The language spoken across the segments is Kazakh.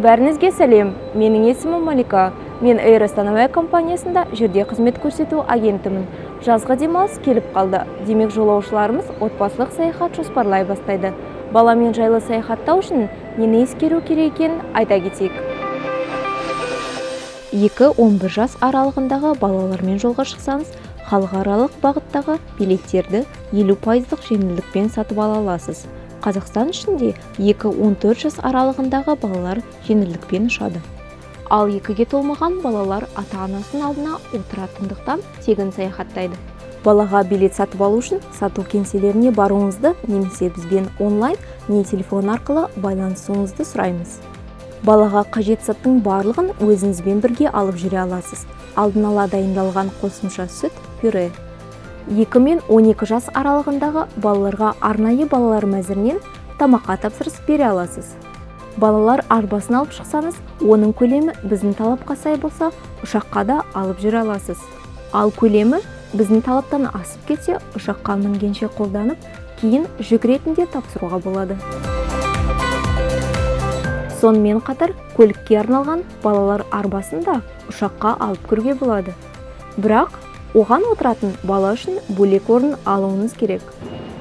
Бәріңізге сәлем, менің есімім Малика. Мен Air Astana компаниясында жерде қызмет көрсету агентімін. Жазғы демалыс келіп қалды. Демек жолаушыларымыз отбасылық саяхат жоспарлай бастайды. Баламен жайлы саяхаттау үшін нені ескеру керек екенін айта кетейік. 2-11 жас аралығындағы балалармен жолға шықсаңыз, халықаралық бағыттағы билеттерді 50% жеңілдікпен сатып ала аласыз. Қазақстан ішінде 2-14 жас аралығындағы балалар жеңілдікпен ұшады. Ал 2-ге толмаған балалар ата-анасының алдына отыратындықтан тегін саяхаттайды. Балаға билет сатып алу үшін сату кеңселеріне баруыңызды немесе бізбен онлайн не телефон арқылы байланысуыңызды сұраймыз. Балаға қажет заттың барлығын өзіңізбен бірге алып жүре аласыз. Алдын ала дайындалған қосымша сүт, пюре. 2 мен 12 жас аралығындағы балаларға арнайы балалар мәзірінен тамаққа тапсырыс бере аласыз. Балалар арбасын алып шықсаңыз, оның көлемі біздің талапқа сай болса, ұшаққа да алып жүре аласыз. Ал көлемі біздің талаптан асып кетсе, ұшаққа мінгенше қолданып, кейін жүк ретінде тапсыруға болады. Сонымен қатар, көлікке арналған балалар арбасын да ұшаққа алып кіруге болады. Бірақ оған отыратын бала үшін бөлек орын алуыңыз керек.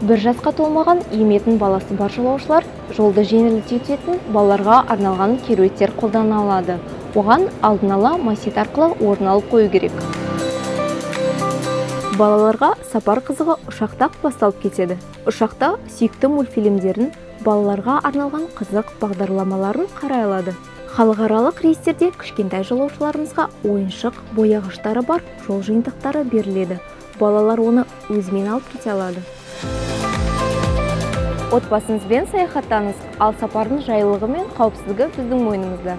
1 жасқа толмаған еметін баласы бар жолаушылар жолды жеңілдететін балаларға арналған керуеттер қолдана алады. Оған алдын ала макет арқылы орын алып қою керек. Балаларға сапар қызығы ұшақта басталып кетеді. Ұшақта сүйікті мультфильмдерін, балаларға арналған қызық бағдарламаларын қарай алады. Халықаралық рейстерде кішкентай жолаушыларымызға ойыншық, бояғыштары бар жол жиынтықтары беріледі. Балалар оны өзімен алып кете алады. Отбасыңызбен саяхаттаңыз, ал сапардың жайлылығы мен қауіпсіздігі біздің мойнымызда.